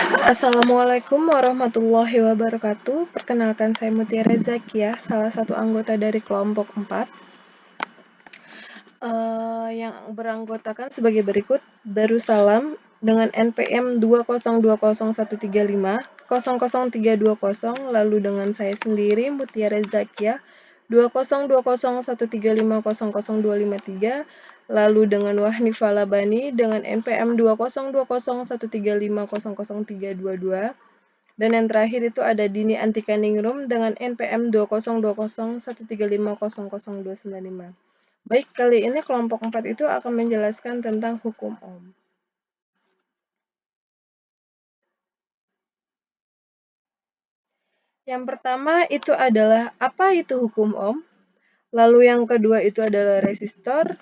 Assalamualaikum warahmatullahi wabarakatuh. Perkenalkan, saya Mutiara Zakiah, salah satu anggota dari kelompok 4 yang beranggotakan sebagai berikut: Darussalam dengan NPM 2020135 00320, lalu dengan saya sendiri Mutiara Zakiah 2020135 lalu dengan Wahni Falabani dengan NPM 2020135 dan yang terakhir itu ada Dini Antikaningrum dengan NPM 2020135 Baik, kali ini kelompok 4 itu akan menjelaskan tentang hukum Ohm. Yang pertama itu adalah apa itu hukum Ohm, lalu yang kedua itu adalah resistor,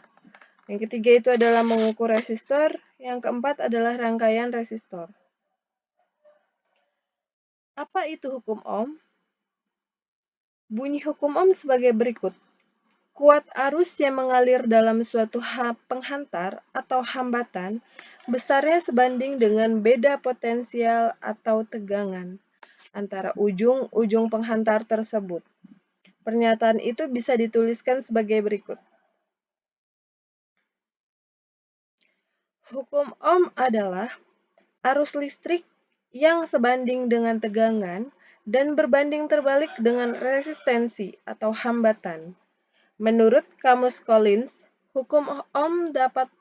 yang ketiga itu adalah mengukur resistor, yang keempat adalah rangkaian resistor. Apa itu hukum Ohm? Bunyi hukum Ohm sebagai berikut. Kuat arus yang mengalir dalam suatu penghantar atau hambatan besarnya sebanding dengan beda potensial atau tegangan antara ujung-ujung penghantar tersebut. Pernyataan itu bisa dituliskan sebagai berikut. Hukum Ohm adalah arus listrik yang sebanding dengan tegangan dan berbanding terbalik dengan resistensi atau hambatan. Menurut Kamus Collins, hukum Ohm dapat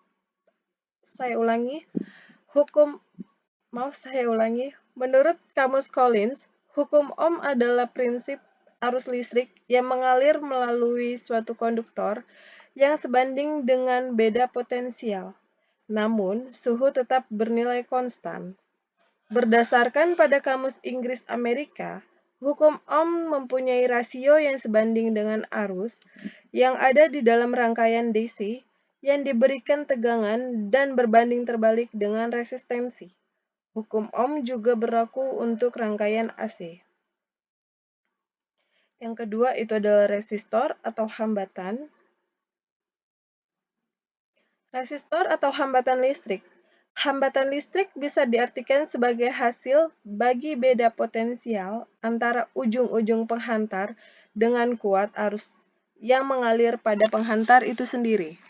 Menurut Kamus Collins, hukum Ohm adalah prinsip arus listrik yang mengalir melalui suatu konduktor yang sebanding dengan beda potensial, namun suhu tetap bernilai konstan. Berdasarkan pada Kamus Inggris Amerika, hukum Ohm mempunyai rasio yang sebanding dengan arus yang ada di dalam rangkaian DC yang diberikan tegangan dan berbanding terbalik dengan resistensi. Hukum Ohm juga berlaku untuk rangkaian AC. Yang kedua itu adalah resistor atau hambatan. Resistor atau hambatan listrik. Hambatan listrik bisa diartikan sebagai hasil bagi beda potensial antara ujung-ujung penghantar dengan kuat arus yang mengalir pada penghantar itu sendiri.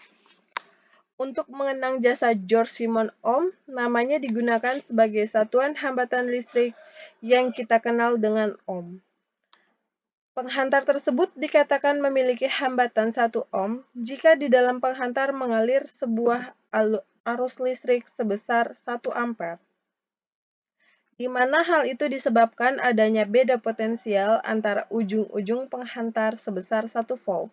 Untuk mengenang jasa George Simon Ohm, namanya digunakan sebagai satuan hambatan listrik yang kita kenal dengan Ohm. Penghantar tersebut dikatakan memiliki hambatan 1 ohm jika di dalam penghantar mengalir sebuah arus listrik sebesar 1 ampere, di mana hal itu disebabkan adanya beda potensial antara ujung-ujung penghantar sebesar 1 volt.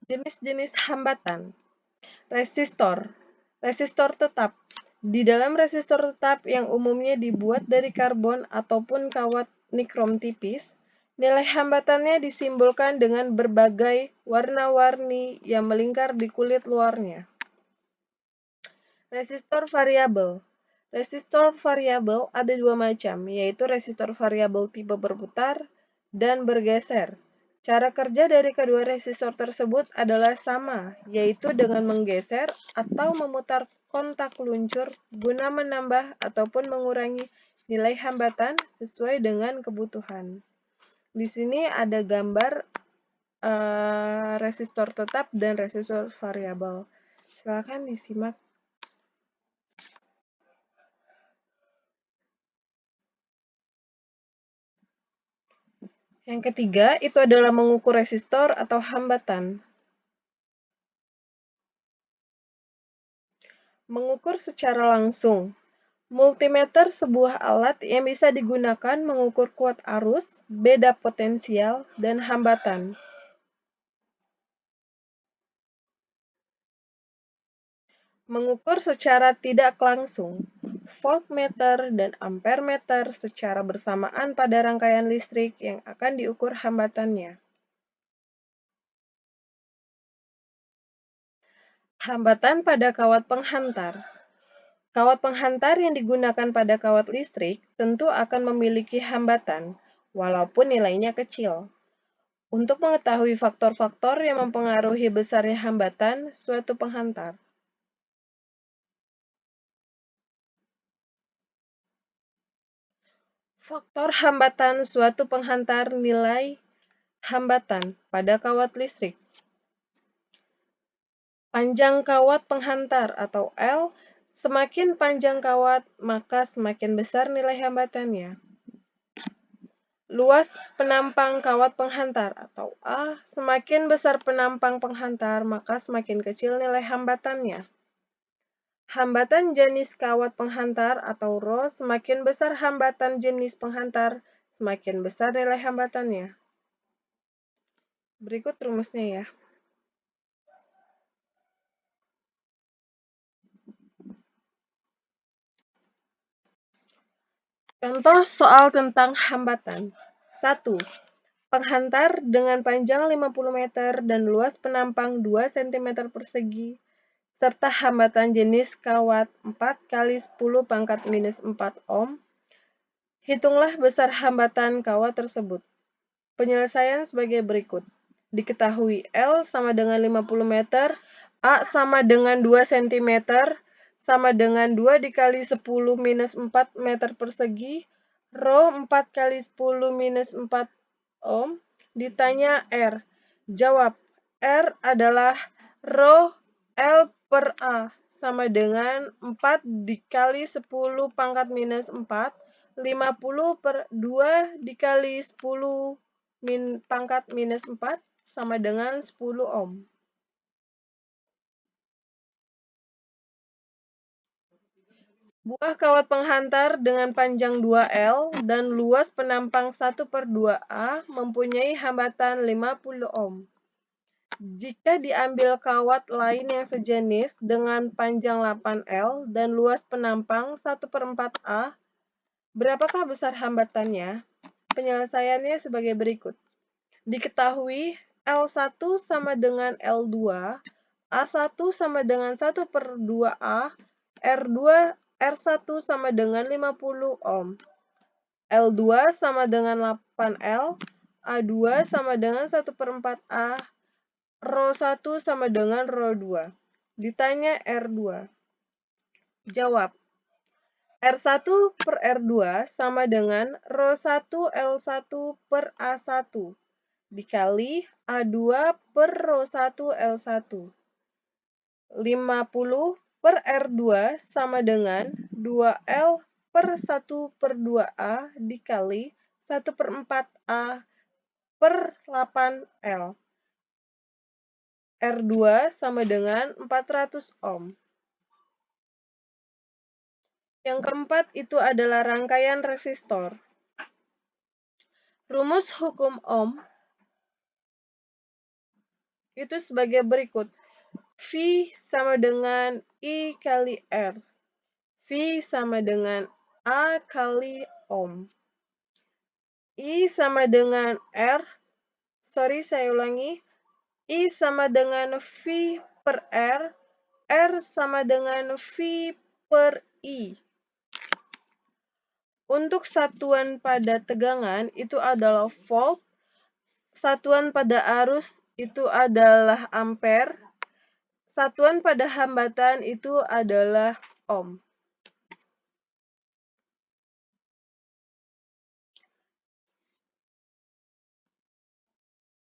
Jenis-jenis hambatan. Resistor. Resistor tetap. Di dalam resistor tetap yang umumnya dibuat dari karbon ataupun kawat nikrom tipis, nilai hambatannya disimbolkan dengan berbagai warna-warni yang melingkar di kulit luarnya. Resistor variabel. Resistor variabel ada dua macam, yaitu resistor variabel tipe berputar dan bergeser. Cara kerja dari kedua resistor tersebut adalah sama, yaitu dengan menggeser atau memutar kontak luncur guna menambah ataupun mengurangi nilai hambatan sesuai dengan kebutuhan. Di sini ada gambar resistor tetap dan resistor variabel. Silakan disimak. Yang ketiga, itu adalah mengukur resistor atau hambatan. Mengukur secara langsung. Multimeter sebuah alat yang bisa digunakan mengukur kuat arus, beda potensial, dan hambatan. Mengukur secara tidak langsung. Voltmeter dan ampermeter secara bersamaan pada rangkaian listrik yang akan diukur hambatannya. Hambatan pada kawat penghantar. Kawat penghantar yang digunakan pada kawat listrik tentu akan memiliki hambatan, walaupun nilainya kecil. Untuk mengetahui faktor-faktor yang mempengaruhi besarnya hambatan suatu penghantar, Faktor hambatan suatu penghantar nilai hambatan pada kawat listrik. Panjang kawat penghantar atau L, semakin panjang kawat, maka semakin besar nilai hambatannya. Luas penampang kawat penghantar atau A, semakin besar penampang penghantar, maka semakin kecil nilai hambatannya. Hambatan jenis kawat penghantar atau Rho, semakin besar hambatan jenis penghantar, semakin besar nilai hambatannya. Berikut rumusnya ya. Contoh soal tentang hambatan. 1. Penghantar dengan panjang 50 meter dan luas penampang 2 cm persegi, serta hambatan jenis kawat 4 kali 10 pangkat minus 4 ohm. Hitunglah besar hambatan kawat tersebut. Penyelesaian sebagai berikut. Diketahui L sama dengan 50 meter, A sama dengan 2 cm, sama dengan 2 dikali 10 minus 4 meter persegi, Rho 4 kali 10 minus 4 ohm, ditanya R. Jawab, R adalah Rho L per A, sama dengan 4 dikali 10 pangkat minus 4, 50 per 2 dikali 10 pangkat minus 4, sama dengan 10 ohm. Buah kawat penghantar dengan panjang 2L dan luas penampang 1/2A mempunyai hambatan 50 ohm. Jika diambil kawat lain yang sejenis dengan panjang 8L dan luas penampang 1/4A, berapakah besar hambatannya? Penyelesaiannya sebagai berikut. Diketahui L1 sama dengan L2, A1 sama dengan 1/2A, R1 sama dengan 50 ohm, L2 sama dengan 8L, A2 sama dengan 1/4A, Rho1 sama dengan Rho2. Ditanya R2. Jawab, R1 per R2 sama dengan Rho1 L1 per A1 dikali A2 per Rho1 L1. 50 per R2 sama dengan 2L per 1/2A dikali 1/4A per 8L. R2 sama dengan 400 ohm. Yang keempat itu adalah rangkaian resistor. Rumus hukum Ohm itu sebagai berikut. V sama dengan I kali R. V sama dengan A kali Ohm. I sama dengan R. Saya ulangi. I sama dengan V per R. R sama dengan V per I. Untuk satuan pada tegangan itu adalah volt. Satuan pada arus itu adalah ampere. Satuan pada hambatan itu adalah ohm.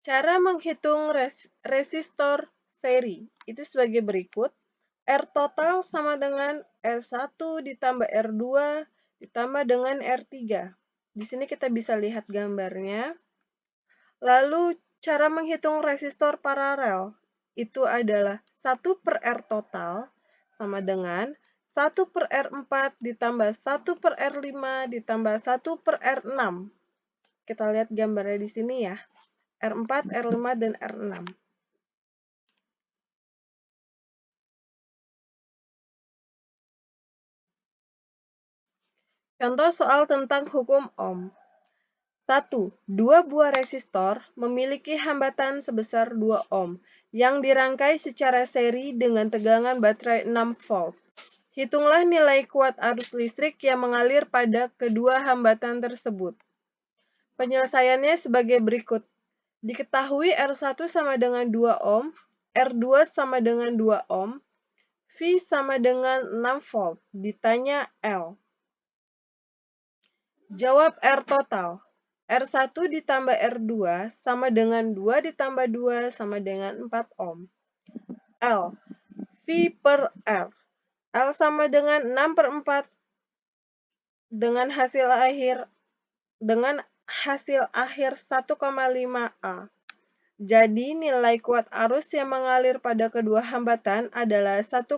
Cara menghitung resistor seri itu sebagai berikut. R total sama dengan R1 ditambah R2 ditambah dengan R3. Di sini kita bisa lihat gambarnya. Lalu cara menghitung resistor paralel itu adalah 1 per R total sama dengan 1 per R4 ditambah 1 per R5 ditambah 1 per R6. Kita lihat gambarnya di sini ya. R4, R5, dan R6. Contoh soal tentang hukum Ohm. 1. Dua buah resistor memiliki hambatan sebesar 2 ohm yang dirangkai secara seri dengan tegangan baterai 6 volt. Hitunglah nilai kuat arus listrik yang mengalir pada kedua hambatan tersebut. Penyelesaiannya sebagai berikut. Diketahui R1 sama dengan 2 ohm, R2 sama dengan 2 ohm, V sama dengan 6 volt. Ditanya L. Jawab R total. R1 ditambah R2 sama dengan 2 ditambah 2 sama dengan 4 ohm. L. V per R. L sama dengan 6 per 4 dengan hasil akhir 1,5 A. Jadi nilai kuat arus yang mengalir pada kedua hambatan adalah 1,5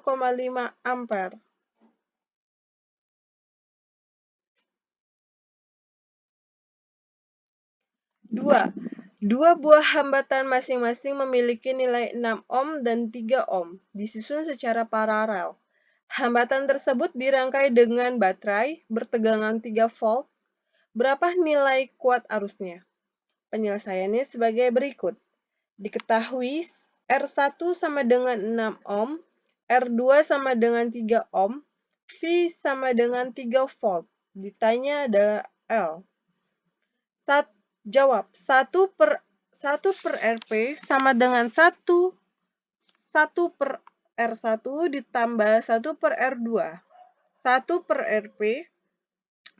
ampere. 2. Dua buah hambatan masing-masing memiliki nilai 6 ohm dan 3 ohm, disusun secara paralel. Hambatan tersebut dirangkai dengan baterai bertegangan 3 volt. Berapa nilai kuat arusnya? Penyelesaiannya sebagai berikut. Diketahui R1 sama dengan 6 ohm, R2 sama dengan 3 ohm, V sama dengan 3 volt. Ditanya adalah L. Jawab, 1 per Rp sama dengan 1 per R1 ditambah 1 per R2. 1 per Rp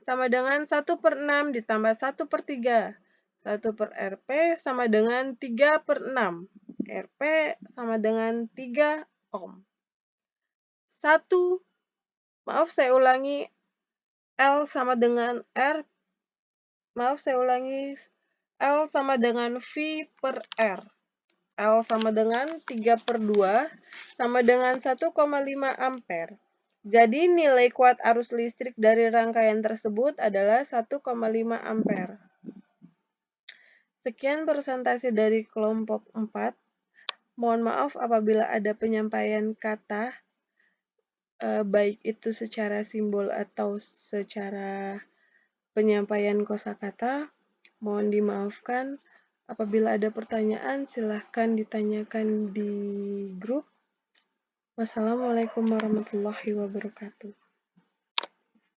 sama dengan 1 per 6 ditambah 1 per 3. 1 per Rp sama dengan 3 per 6. Rp sama dengan 3 ohm. 1, maaf saya ulangi, L sama dengan R, maaf saya ulangi, L sama dengan V per R. L sama dengan 3 per 2 sama dengan 1,5 ampere. Jadi nilai kuat arus listrik dari rangkaian tersebut adalah 1,5 ampere. Sekian presentasi dari kelompok 4. Mohon maaf apabila ada penyampaian kata, baik itu secara simbol atau secara penyampaian kosakata. Mohon dimaafkan. Apabila ada pertanyaan, silahkan ditanyakan di grup. Wassalamualaikum warahmatullahi wabarakatuh.